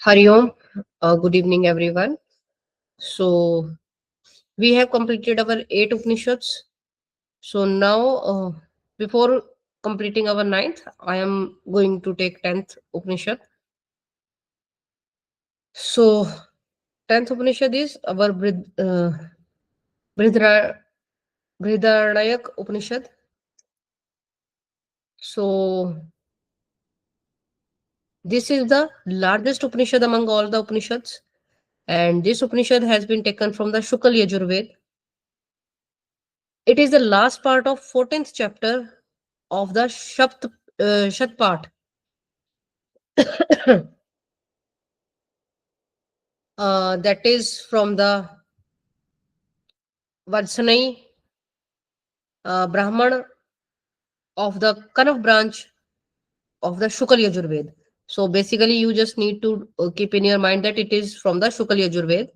Hari Om. Good evening, everyone. So, we have completed our 8 Upanishads. So, now, before completing our ninth, I am going to take 10th Upanishad. So, 10th Upanishad is our Brihdara, Brihdarayak Upanishad. So, this is the largest Upanishad among all the Upanishads. And this Upanishad has been taken from the Shukal Yajurved. It is the last part of 14th chapter of the Shatpat. That is from the Vadsanai Brahman of the Kanav branch of the Shukal Yajurved. So basically, you just need to keep in your mind that it is from the Shukal Yajurved.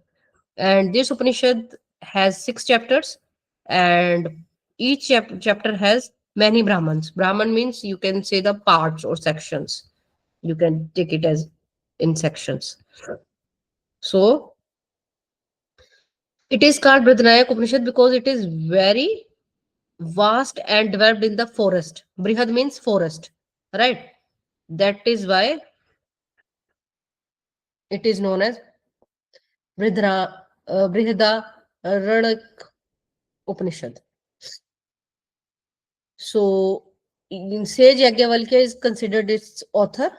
And this Upanishad has 6 chapters, and each chapter has many Brahmans. Brahman means you can say the parts or sections. You can take it as in sections. So it is called Brihdarayak Upanishad because it is very vast and developed in the forest. Brihad means forest, right? That is why it is known as Brihadaranyak Upanishad. So Sage Yajnavalkya is considered its author,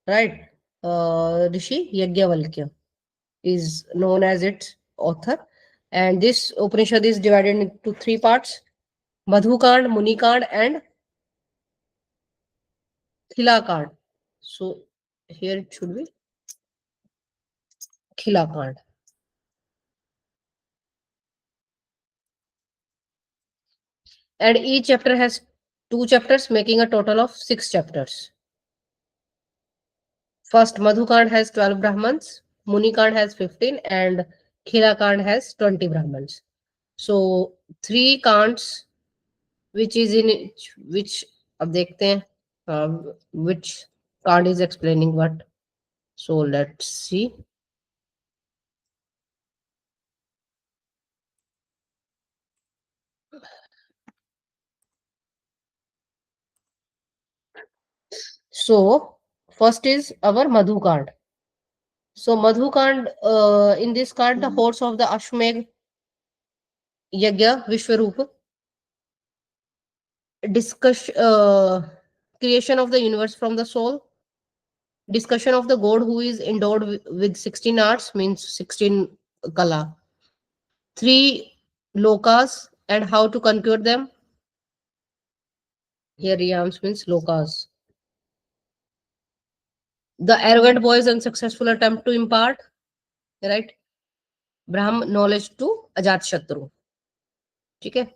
right? Rishi Yajnavalkya is known as its author. And this Upanishad is divided into 3 parts: Madhukand, Munikand, and Khilakand. So here it should be Khilakand. And each chapter has 2 chapters, making a total of 6 chapters. First, Madhukand has 12 Brahmans, Munikand has 15, and Khilakand has 20 Brahmans. So 3 Kands, which is in which अब देखते हैं which Kand is explaining what. So let's see. So first is our Madhukand. So Madhukand, in this card, the horse of the Ashmegh Yagya Vishwarup, discuss creation of the universe from the soul, discussion of the god who is endowed with 16 arts, means 16 kala, 3 lokas and how to conquer them. Here yams means lokas. The arrogant boy's unsuccessful attempt to impart, right, Brahm knowledge to Ajatshatru. Okay.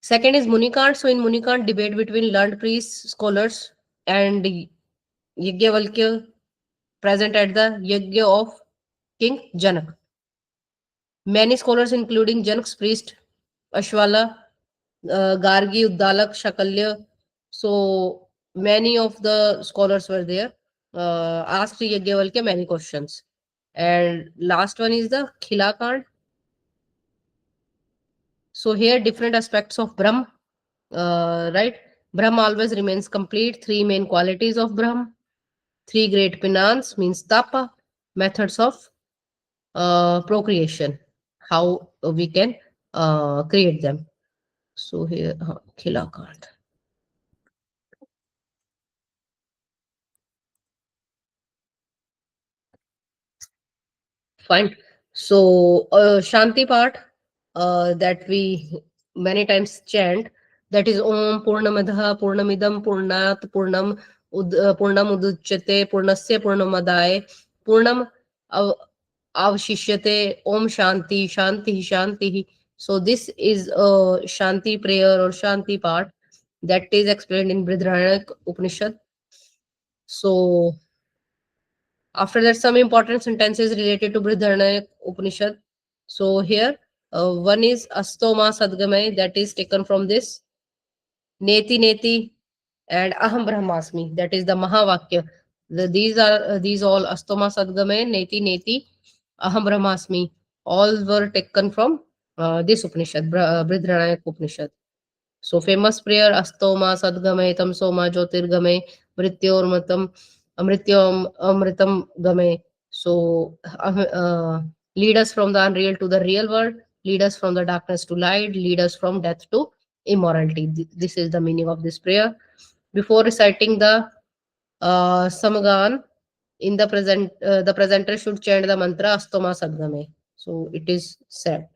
Second is Munikant. So in Munikant, debate between learned priests, scholars, and Yajnavalkya present at the Yajna of King Janak. Many scholars, including Janak's priest, Ashwala, Gargi, Uddalak, Shakalya. So many of the scholars were there, asked Yajnavalkya many questions. And last one is the Khilakand. So here different aspects of Brahm, right? Brahm always remains complete. 3 main qualities of Brahm. 3 great pinans means tapa, methods of procreation, how we can create them. So here, Khilakand. Fine. So Shanti part that we many times chant, that is Om Purnamadah Purnamidam Purnat Purnam Purnam Uduchyate Purnasya Purnamadaya Purnam Avshishyate Om Shanti Shanti Shanti. So this is a Shanti prayer or Shanti part that is explained in Brihadaranyaka Upanishad. So after that, some important sentences related to Brihadaranyaka Upanishad. So here, one is Astoma Sadgamay, that is taken from this. Neti Neti and Aham Brahmasmi, that is the Mahavakya. These all Astoma Sadgame, Neti Neti, Aham Brahmasmi, all were taken from this Upanishad, Brihadaranyaka Upanishad. So famous prayer Astoma Sadgame Tamsoma Jyotirgame Mrityormatam Amritam Game. So lead us from the unreal to the real world, lead us from the darkness to light, lead us from death to immorality. This is the meaning of this prayer. Before reciting the Samagan, in the presenter should chant the mantra Astoma Sadgame. So it is said.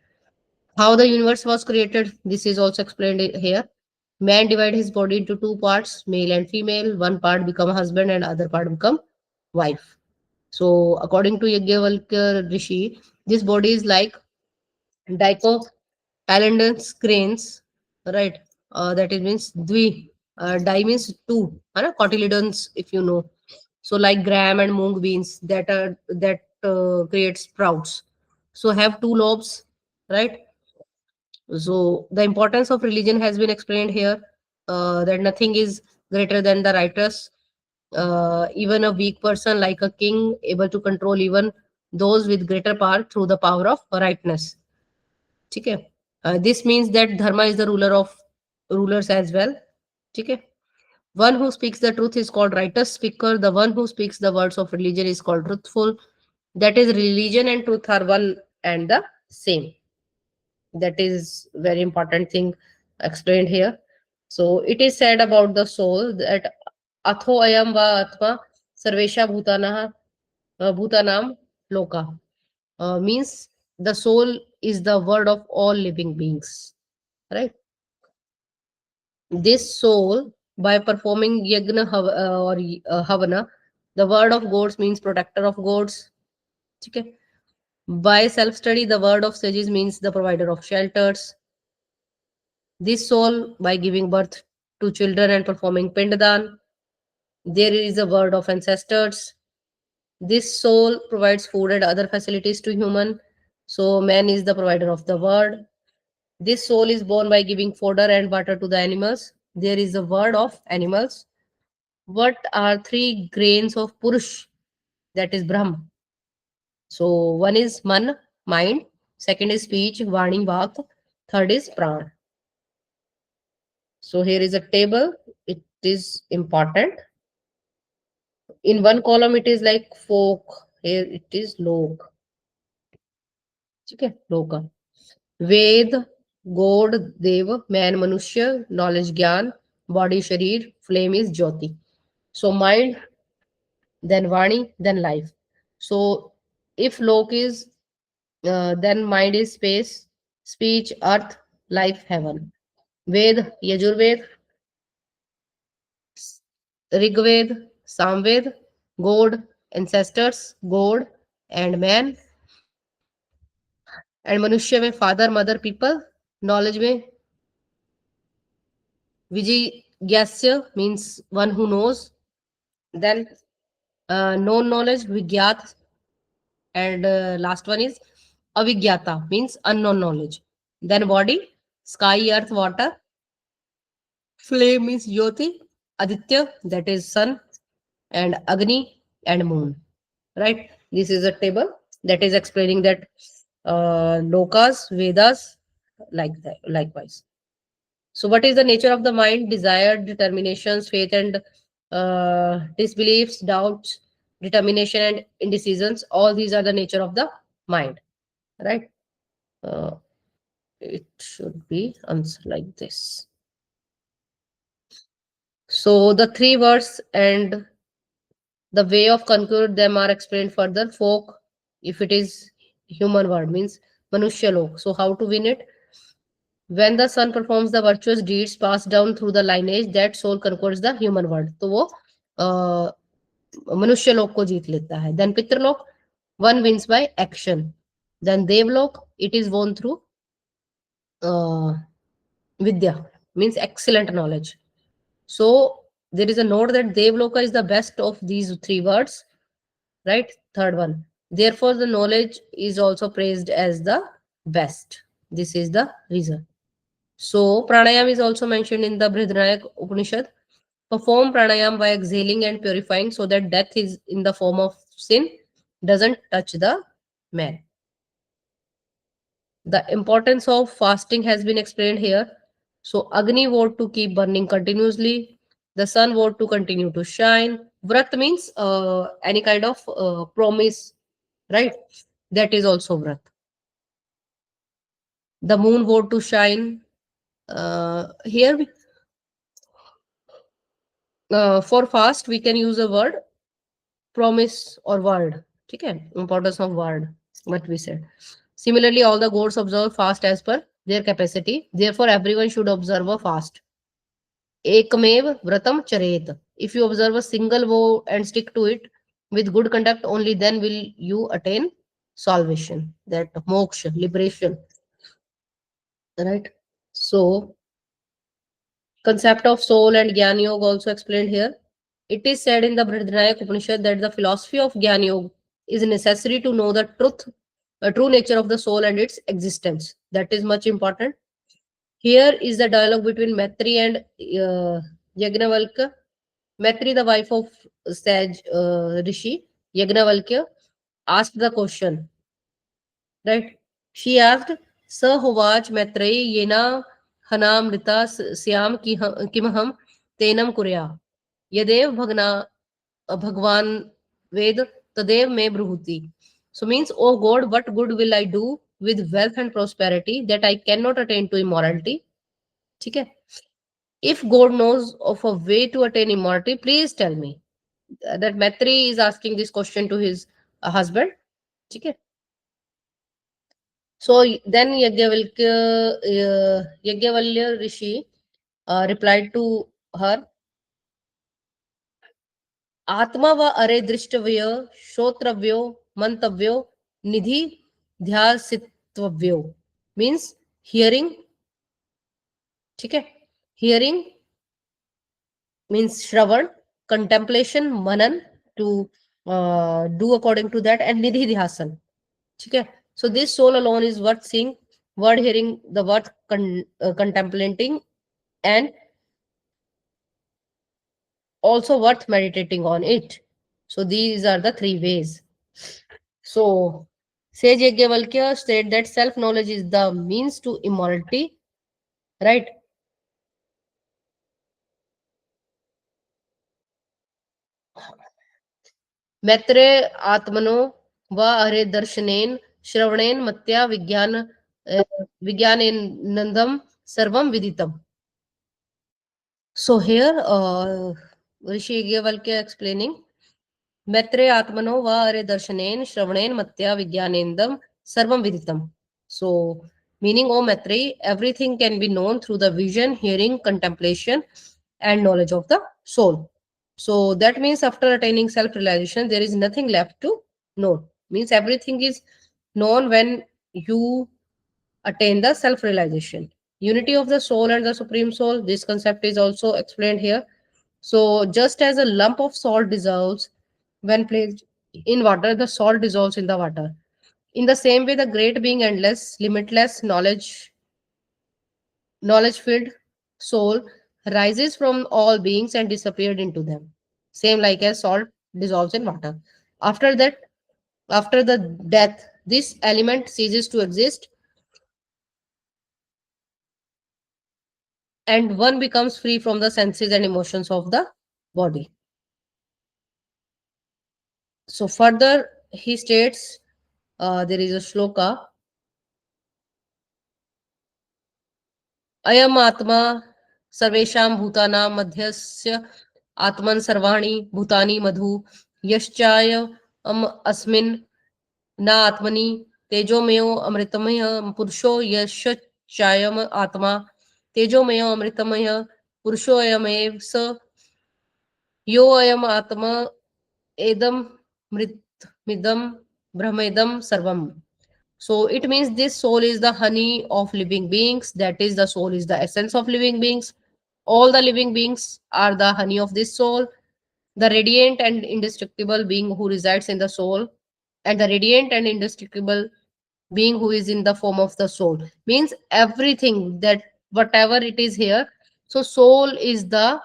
How the universe was created, this is also explained here. Man divide his body into two parts, male and female. One part become husband and other part become wife. So according to Yajnavalkya Rishi, this body is like dicotyledonous grains, right? That it means di means two, cotyledons if you know. So like gram and mung beans that create sprouts. So have two lobes, right? So the importance of religion has been explained here. That nothing is greater than the righteous. Even a weak person like a king able to control even those with greater power through the power of rightness. Okay. This means that dharma is the ruler of rulers as well. Okay. One who speaks the truth is called righteous speaker. The one who speaks the words of religion is called truthful. That is, religion and truth are one and the same. That is very important thing explained here. So it is said about the soul that atho ayam va atma sarvesha bhutanam loka, means the soul is the word of all living beings, right? This soul, by performing yagna or havana, the word of gods means protector of gods. Okay. By self study, the word of sages means the provider of shelters. This soul, by giving birth to children and performing pindadan, there is a word of ancestors. This soul provides food and other facilities to human. So man is the provider of the word. This soul is born by giving fodder and water to the animals. There is a word of animals. What are three grains of Purush? That is Brahm. So one is Man, mind. Second is speech, Vani, Vak. Third is Pran. So here is a table. It is important. In one column, it is like folk. Here it is lok. Okay, loka. Ved, God, Dev, man, Manushya, knowledge, Gyan, body, Sharir, flame is Jyoti. So mind, then Vani, then life. So if lok is, then mind is space, speech, earth, life, heaven. Ved, Yajurved, Rigved, Samved, God, ancestors, God, and man, and मनुष्य में father, mother, people. Knowledge में Vijigyasya means one who knows. Then known knowledge, Vigyat, and last one is Avigyata means unknown knowledge. Then body, sky, earth, water. Flame means Jyoti, Aditya, that is sun, and Agni and moon. Right? This is a table that is explaining that lokas, Vedas, like that, likewise. So, what is the nature of the mind? Desire, determinations, faith, and disbeliefs, doubts, determination, and indecisions. All these are the nature of the mind, right? Uh, it should be answered like this. So, the three words and the way of conquer them are explained further. Folk, if it is human word, means Manushya Lok. So, how to win it? When the son performs the virtuous deeds passed down through the lineage, that soul conquers the human world. तो वो मनुष्य लोक को जीत लेता है. Then पितृलोक, one wins by action. Then devlok, it is won through vidya, means excellent knowledge. So there is a note that devloka is the best of these three words, right? Third one. Therefore, the knowledge is also praised as the best. This is the reason. So pranayam is also mentioned in the Brihadaranyaka Upanishad. Perform pranayam by exhaling and purifying so that death is in the form of sin doesn't touch the man. The importance of fasting has been explained here. So Agni vowed to keep burning continuously. The sun vowed to continue to shine. Vrat means any kind of promise, right? That is also vrat. The moon vowed to shine. Here, for fast, we can use a word promise or word. Okay, importance of word. What we said. Similarly, all the gods observe fast as per their capacity. Therefore, everyone should observe a fast. Ekmev vratam charet. If you observe a single vow and stick to it with good conduct, only then will you attain salvation, that moksha, liberation. Right? So, concept of soul and Gyan Yoga also explained here. It is said in the BRIHDARANYAK Upanishad that the philosophy of Gyan Yoga is necessary to know the true nature of the soul and its existence. That is much important. Here is the dialogue between Maitri and Yagnavalkya. Maitri, the wife of Sage Rishi, Yagnavalkya, asked the question, right? She asked, Sahovach Maitreyi Yena Hanamrita Syam Kimaham Tenam Kurya. Yadev Bhagwan Ved Tadev Me Bruhuti. So means, oh God, what good will I do with wealth and prosperity that I cannot attain to immorality? Okay. If God knows of a way to attain immortality, please tell me. That Maitri is asking this question to his husband. Okay. So then Yajnavalkya Rishi replied to her, Atma va are drishtavyo, shotravyo, mantavyo, nidhi dhyasitvavyo. Means hearing, okay? Hearing means Shravan, contemplation, Manan, to do according to that, and Nidhi Dhyasan. Okay? So this soul alone is worth seeing, worth hearing, the worth contemplating, and also worth meditating on it. So these are the three ways. So Sage Yajnavalkya said that self-knowledge is the means to immortality, right? मैत्रे आत्मनो व अरे दर्शनेन श्रवणेन मत्या विज्ञानेनंदम सर्वम विदितम. So here Rishi Yavalkya explaining मैत्रे आत्मनो व अरे दर्शनेन श्रवणेन मत्या विज्ञानेनंदम सर्वम विदितम. So meaning, oh Maitreyi, everything can be known through the vision, hearing, contemplation, and knowledge of the soul. So that means after attaining self-realization, there is nothing left to know. Means everything is known when you attain the self-realization. Unity of the soul and the supreme soul. This concept is also explained here. So just as a lump of salt dissolves when placed in water, the salt dissolves in the water. In the same way, the great being, endless, limitless knowledge filled soul rises from all beings and disappeared into them. Same like as salt dissolves in water. After that, after the death, this element ceases to exist and one becomes free from the senses and emotions of the body. So further, he states there is a shloka. Ayam atma sarvesham bhutana madhyasya atman sarvani bhutani madhu yaschaya asmin na atmani tejomayo amritamaya purusho yashchayam atma tejomayo amritamaya purusho ayamev sa yo ayam atma edam mrit midam brahmedam sarvam. So it means this soul is the honey of living beings. That is, the soul is the essence of living beings. All the living beings are the honey of this soul. The radiant and indestructible being who resides in the soul, and the radiant and indestructible being who is in the form of the soul, means everything, that whatever it is here. So soul is the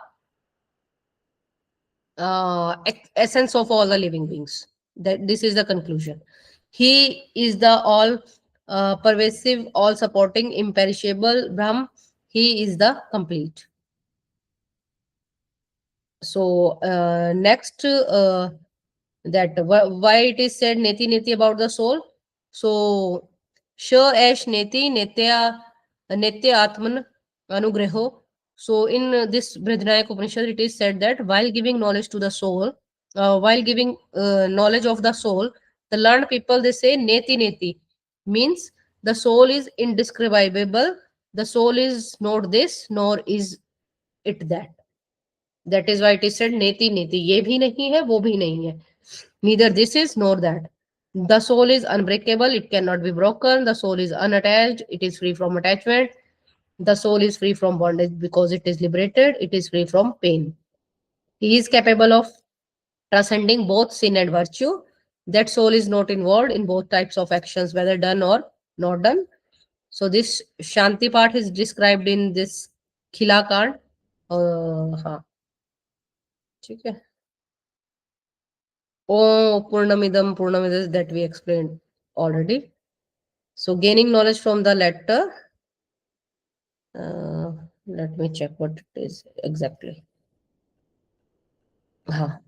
essence of all the living beings. That this is the conclusion. He is the all pervasive, all supporting, imperishable Brahm. He is the complete. So next, that why it is said neti neti about the soul. So sh ash neti netya netya atman anugraho. So in this Brihadaranyaka Upanishad, it is said that while giving knowledge to the soul, while giving knowledge of the soul, the learned people, they say neti neti, means the soul is indescribable. The soul is not this, nor is it that. That is why it is said neti neti. ये भी नहीं है, वो भी नहीं है. Neither this is nor that. The soul is unbreakable, it cannot be broken. The soul is unattached, it is free from attachment. The soul is free from bondage because it is liberated, it is free from pain. He is capable of transcending both sin and virtue. That soul is not involved in both types of actions, whether done or not done. So this Shanti part is described in this Khila Kand. हाँ ठीक है. Oh, Purnamidam, Purnamidam, that we explained already. So gaining knowledge from the letter. Uh, let me check what it is exactly. हाँ,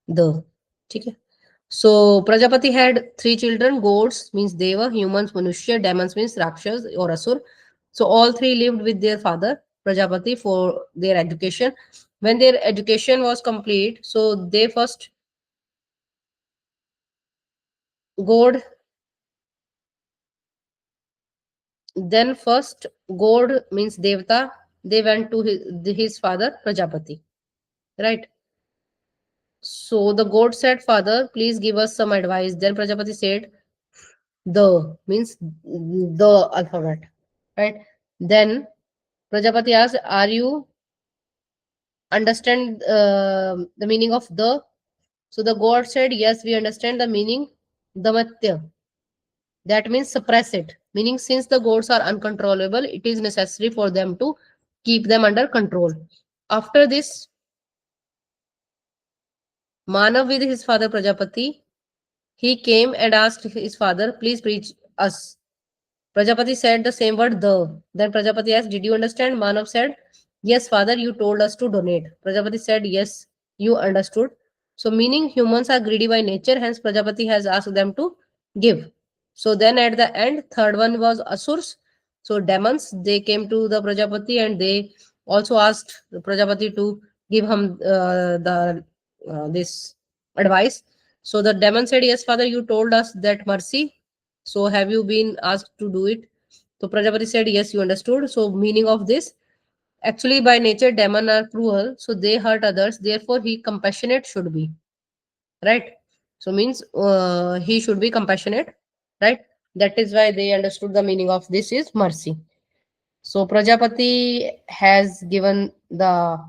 the. ठीक है. So Prajapati had 3 children. Goats means Deva, humans Manushya, demons means Rakshas or Asur. So all 3 lived with their father Prajapati for their education. When their education was complete, so they first God, then first God means Devta. They went to his father Prajapati, right? So the God said, Father, please give us some advice. Then Prajapati said, the means the alphabet, right? Then Prajapati asked, are you understand the meaning of the? So the God said, yes, we understand the meaning. Damatya. That means suppress it. Meaning, since the gods are uncontrollable, it is necessary for them to keep them under control. After this, Manav with his father Prajapati, he came and asked his father, please preach us. Prajapati said the same word, the. Then Prajapati asked, did you understand? Manav said, yes, father, you told us to donate. Prajapati said, yes, you understood. So, meaning humans are greedy by nature, hence Prajapati has asked them to give. So, then at the end, third one was Asurs. So, demons, they came to the Prajapati and they also asked the Prajapati to give him the this advice. So, the demon said, yes, father, you told us that mercy. So have you been asked to do it? So Prajapati said, yes, you understood. So meaning of this, actually by nature, demon are cruel. So they hurt others. Therefore, he compassionate should be. Right? So means he should be compassionate. Right? That is why they understood the meaning of this is mercy. So Prajapati has given the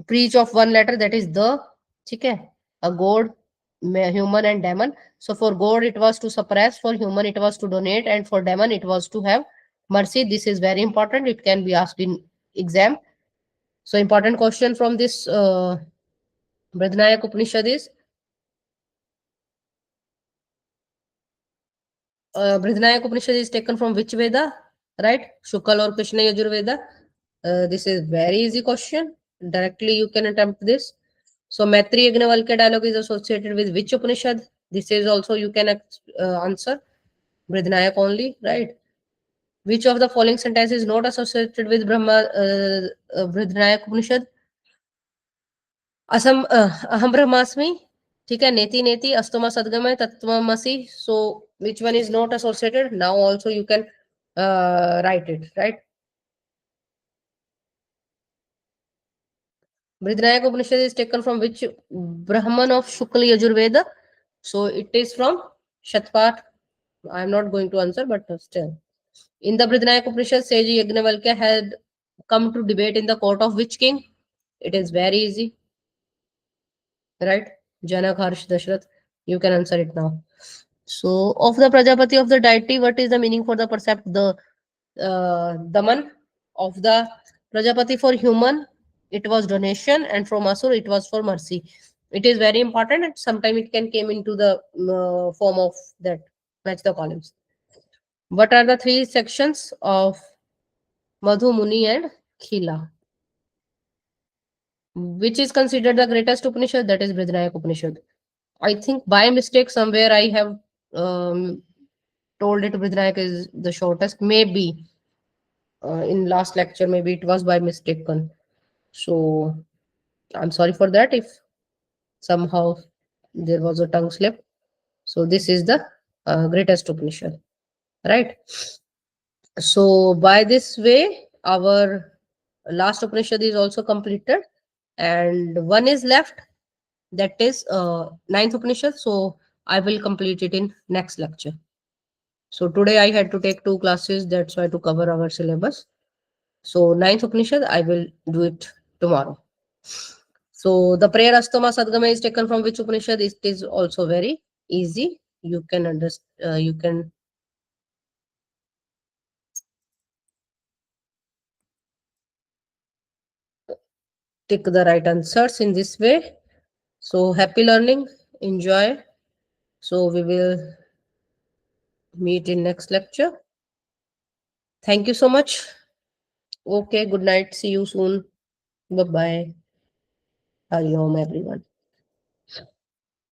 preach of one letter, that is the. Okay? A god, human and demon. So for god it was to suppress, for human it was to donate, and for demon it was to have mercy. This is very important. It can be asked in exam. So important question from this Brihadaranyaka Upanishad is Brihadaranyaka Upanishad is taken from which Veda? Right? Shukal or Krishna Yajurveda? This is very easy question. Directly you can attempt this. So Maitri Yajnavalkya dialogue is associated with which Upanishad? This is also you can answer. Brihadaranyaka only, right? Which of the following sentence is not associated with Brihadaranyaka Upanishad? Assam अहम ब्रह्मास्मि. ठीक है. नेति नेति asthma सदगमय तत्वमसि. So which one is not associated? Now also you can write it, right? Brihadaranyaka Upanishad is taken from which Brahman of Shukla Yajurveda? So it is from Shatpat. I am not going to answer, but still. In the Brihadaranyaka Upanishad, Sage Yajnavalkya had come to debate in the court of which king? It is very easy, right? Janak, Harsh, Dashrath. You can answer it now. So, of the Prajapati of the deity, what is the meaning for the percept? The Daman of the Prajapati for human. it was donation, and from Asur it was for mercy. It is very important, and sometimes it can came into the form of that. Match the columns. What are the three sections of Madhu, Muni, and Khila? Which is considered the greatest Upanishad? That is Brihdarayak Upanishad. I think by mistake somewhere I have um, told it Brihdarayak is the shortest. Maybe in last lecture, maybe it was by mistake. So I'm sorry for that if somehow there was a tongue slip. So this is the greatest Upanishad, right? So by this way, our last Upanishad is also completed, and one is left. That is ninth Upanishad. So I will complete it in next lecture. So today I had to take two classes. That's why to cover our syllabus. So ninth Upanishad, I will do it tomorrow. So the prayer Astama Sadgama is taken from which Upanishad? It is also very easy. You can understand. You can tick the right answers in this way. So happy learning. Enjoy. So we will meet in next lecture. Thank you so much. Okay. Good night. See you soon. Bye bye. Hari Om, everyone.